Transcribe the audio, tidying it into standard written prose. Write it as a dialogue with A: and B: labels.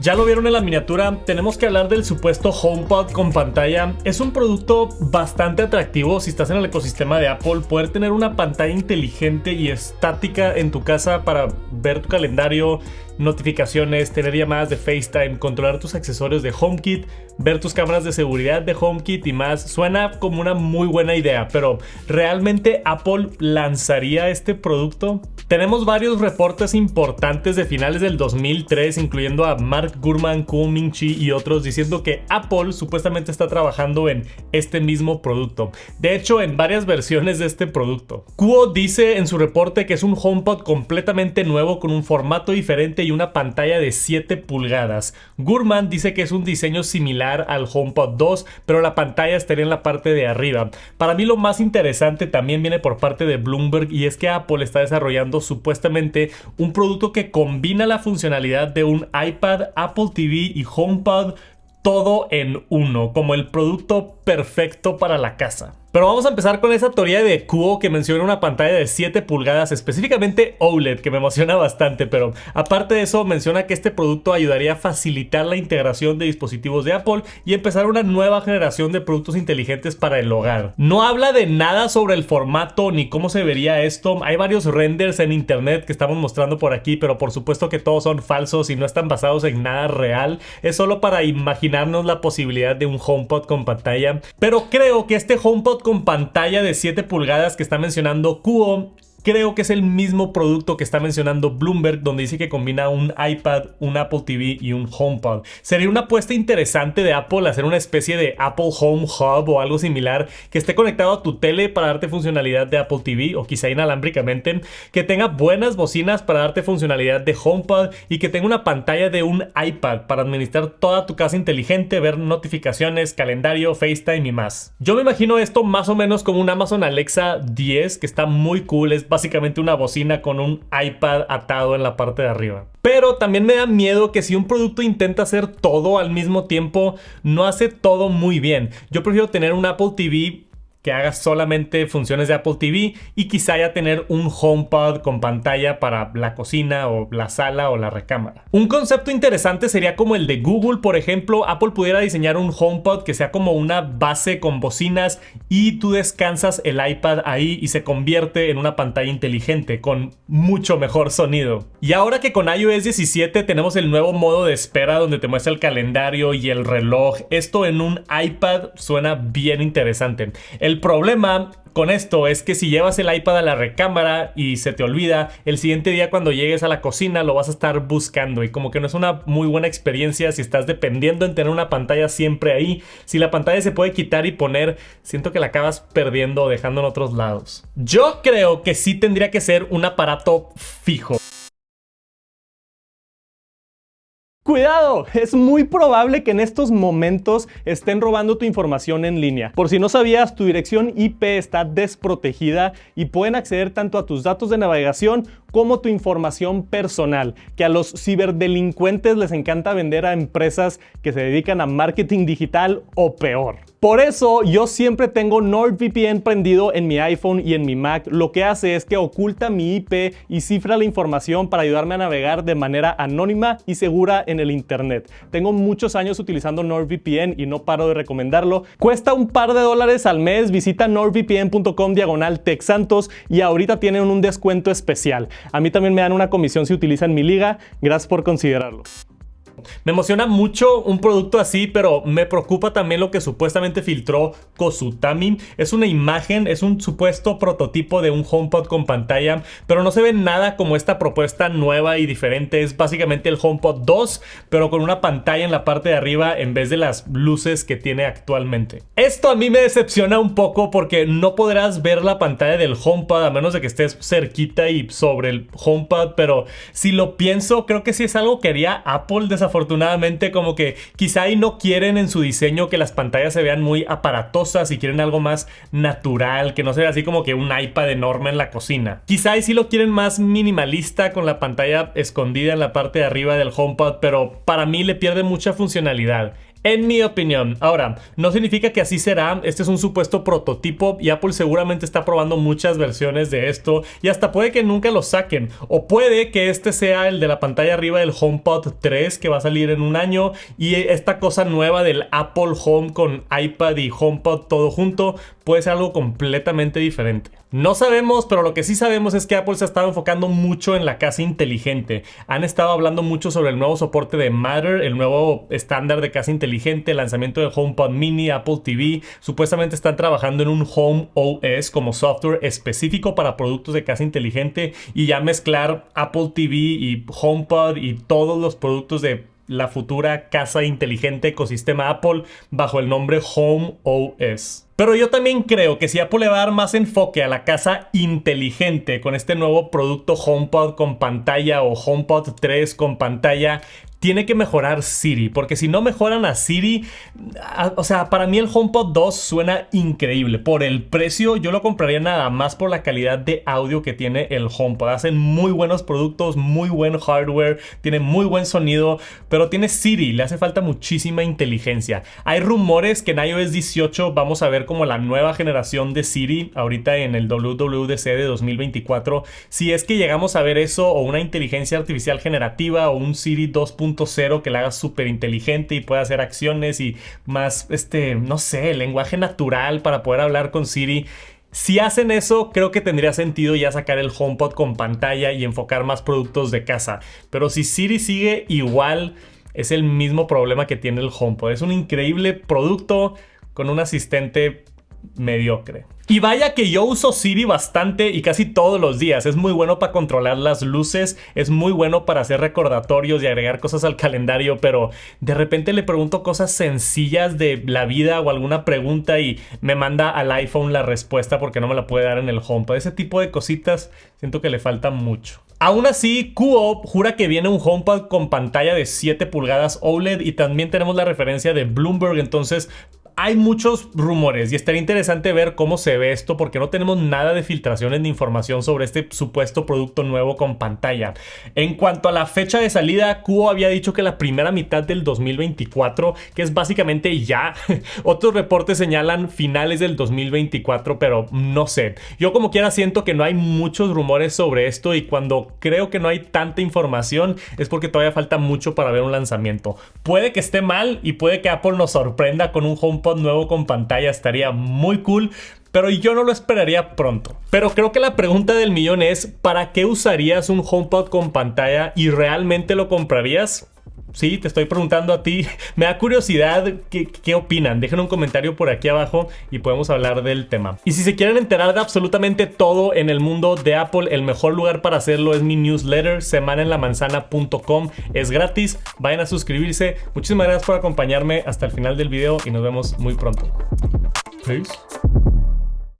A: Ya lo vieron en la miniatura, tenemos que hablar del supuesto HomePod con pantalla. Es un producto bastante atractivo si estás en el ecosistema de Apple. Poder tener una pantalla inteligente y estática en tu casa para ver tu calendario, notificaciones, tener llamadas de FaceTime, controlar tus accesorios de HomeKit, ver tus cámaras de seguridad de HomeKit y más. Suena como una muy buena idea, pero ¿realmente Apple lanzaría este producto? Tenemos varios reportes importantes de finales del 2003, incluyendo a Mark Gurman, Kuo-Ming Chi y otros, diciendo que Apple supuestamente está trabajando en este mismo producto. De hecho, en varias versiones de este producto. Kuo dice en su reporte que es un HomePod completamente nuevo con un formato diferente y una pantalla de 7 pulgadas. Gurman dice que es un diseño similar al HomePod 2, pero la pantalla estaría en la parte de arriba. Para mí lo más interesante también viene por parte de Bloomberg, y es que Apple está desarrollando supuestamente un producto que combina la funcionalidad de un iPad, Apple TV y HomePod todo en uno, como el producto perfecto para la casa. Pero vamos a empezar con esa teoría de Kuo que menciona una pantalla de 7 pulgadas, específicamente OLED, que me emociona bastante, pero aparte de eso menciona que este producto ayudaría a facilitar la integración de dispositivos de Apple y empezar una nueva generación de productos inteligentes para el hogar. No habla de nada sobre el formato ni cómo se vería esto. Hay varios renders en internet que estamos mostrando por aquí, pero por supuesto que todos son falsos y no están basados en nada real. Es solo para imaginarnos la posibilidad de un HomePod con pantalla. Pero creo que este HomePod con pantalla de 7 pulgadas que está mencionando Kuo, creo que es el mismo producto que está mencionando Bloomberg, donde dice que combina un iPad, un Apple TV y un HomePod. Sería una apuesta interesante de Apple hacer una especie de Apple Home Hub o algo similar que esté conectado a tu tele para darte funcionalidad de Apple TV, o quizá inalámbricamente, que tenga buenas bocinas para darte funcionalidad de HomePod y que tenga una pantalla de un iPad para administrar toda tu casa inteligente, ver notificaciones, calendario, FaceTime y más. Yo me imagino esto más o menos como un Amazon Alexa 10, que está muy cool. Es básicamente una bocina con un iPad atado en la parte de arriba. Pero también me da miedo que si un producto intenta hacer todo al mismo tiempo, no hace todo muy bien. Yo prefiero tener un Apple TV que haga solamente funciones de Apple TV y quizá ya tener un HomePod con pantalla para la cocina o la sala o la recámara. Un concepto interesante sería como el de Google, por ejemplo. Apple pudiera diseñar un HomePod que sea como una base con bocinas y tú descansas el iPad ahí y se convierte en una pantalla inteligente con mucho mejor sonido. Y ahora que con iOS 17 tenemos el nuevo modo de espera donde te muestra el calendario y el reloj, esto en un iPad suena bien interesante. El problema con esto es que si llevas el iPad a la recámara y se te olvida, el siguiente día cuando llegues a la cocina lo vas a estar buscando y como que no es una muy buena experiencia si estás dependiendo en tener una pantalla siempre ahí. Si la pantalla se puede quitar y poner, siento que la acabas perdiendo o dejando en otros lados. Yo creo que sí tendría que ser un aparato fijo.
B: ¡Cuidado! Es muy probable que en estos momentos estén robando tu información en línea. Por si no sabías, tu dirección IP está desprotegida y pueden acceder tanto a tus datos de navegación como tu información personal, que a los ciberdelincuentes les encanta vender a empresas que se dedican a marketing digital o peor. Por eso yo siempre tengo NordVPN prendido en mi iPhone y en mi Mac. Lo que hace es que oculta mi IP y cifra la información para ayudarme a navegar de manera anónima y segura en el internet. Tengo muchos años utilizando NordVPN y no paro de recomendarlo. Cuesta un par de dólares al mes. Visita nordvpn.com/TechSantos y ahorita tienen un descuento especial. A mí también me dan una comisión si utilizan mi liga. Gracias por considerarlo.
A: Me emociona mucho un producto así, pero me preocupa también lo que supuestamente filtró Kozutami. Es una imagen, es un supuesto prototipo de un HomePod con pantalla, pero no se ve nada como esta propuesta nueva y diferente. Es básicamente el HomePod 2, pero con una pantalla en la parte de arriba en vez de las luces que tiene actualmente. Esto a mí me decepciona un poco porque no podrás ver la pantalla del HomePod a menos de que estés cerquita y sobre el HomePod, pero si lo pienso, creo que sí es algo que haría Apple desafortunadamente, como que quizá ahí no quieren en su diseño que las pantallas se vean muy aparatosas y quieren algo más natural, que no sea así como que un iPad enorme en la cocina. Quizá ahí sí lo quieren más minimalista con la pantalla escondida en la parte de arriba del HomePod, pero para mí le pierde mucha funcionalidad. En mi opinión. Ahora, no significa que así será. Este es un supuesto prototipo y Apple seguramente está probando muchas versiones de esto y hasta puede que nunca lo saquen. O puede que este sea el de la pantalla arriba del HomePod 3 que va a salir en un año y esta cosa nueva del Apple Home con iPad y HomePod todo junto puede ser algo completamente diferente. No sabemos, pero lo que sí sabemos es que Apple se ha estado enfocando mucho en la casa inteligente. Han estado hablando mucho sobre el nuevo soporte de Matter, el nuevo estándar de casa inteligente, el lanzamiento del HomePod Mini, Apple TV. Supuestamente están trabajando en un Home OS como software específico para productos de casa inteligente y ya mezclar Apple TV y HomePod y todos los productos de la futura casa inteligente ecosistema Apple bajo el nombre Home OS. Pero yo también creo que si Apple le va a dar más enfoque a la casa inteligente con este nuevo producto HomePod con pantalla o HomePod 3 con pantalla, tiene que mejorar Siri, porque si no mejoran a Siri, o sea, para mí el HomePod 2 suena increíble. Por el precio yo lo compraría nada más por la calidad de audio que tiene el HomePod. Hacen muy buenos productos, muy buen hardware, tiene muy buen sonido, pero tiene Siri, le hace falta muchísima inteligencia. Hay rumores que en iOS 18 vamos a ver como la nueva generación de Siri, ahorita en el WWDC de 2024. Si es que llegamos a ver eso, o una inteligencia artificial generativa, o un Siri 2.0 que la haga súper inteligente y pueda hacer acciones y más, no sé, lenguaje natural para poder hablar con Siri. Si hacen eso, creo que tendría sentido ya sacar el HomePod con pantalla y enfocar más productos de casa. Pero si Siri sigue igual, es el mismo problema que tiene el HomePod. Es un increíble producto con un asistente mediocre. Y vaya que yo uso Siri bastante y casi todos los días. Es muy bueno para controlar las luces, es muy bueno para hacer recordatorios y agregar cosas al calendario, pero de repente le pregunto cosas sencillas de la vida o alguna pregunta y me manda al iPhone la respuesta porque no me la puede dar en el HomePod. Ese tipo de cositas siento que le falta mucho. Aún así, Kuo jura que viene un HomePod con pantalla de 7 pulgadas OLED y también tenemos la referencia de Bloomberg, entonces hay muchos rumores y estaría interesante ver cómo se ve esto porque no tenemos nada de filtraciones ni información sobre este supuesto producto nuevo con pantalla. En cuanto a la fecha de salida, Kuo había dicho que la primera mitad del 2024, que es básicamente ya. Otros reportes señalan finales del 2024, pero no sé. Yo como quiera siento que no hay muchos rumores sobre esto y cuando creo que no hay tanta información es porque todavía falta mucho para ver un lanzamiento. Puede que esté mal y puede que Apple nos sorprenda con un HomePod nuevo con pantalla, estaría muy cool, pero yo no lo esperaría pronto. Pero creo que la pregunta del millón es, ¿para qué usarías un HomePod con pantalla y realmente lo comprarías? Sí, te estoy preguntando a ti. Me da curiosidad qué opinan. Dejen un comentario por aquí abajo y podemos hablar del tema. Y si se quieren enterar de absolutamente todo en el mundo de Apple, el mejor lugar para hacerlo es mi newsletter, semanaenlamanzana.com. Es gratis, vayan a suscribirse. Muchísimas gracias por acompañarme hasta el final del video y nos vemos muy pronto. Peace.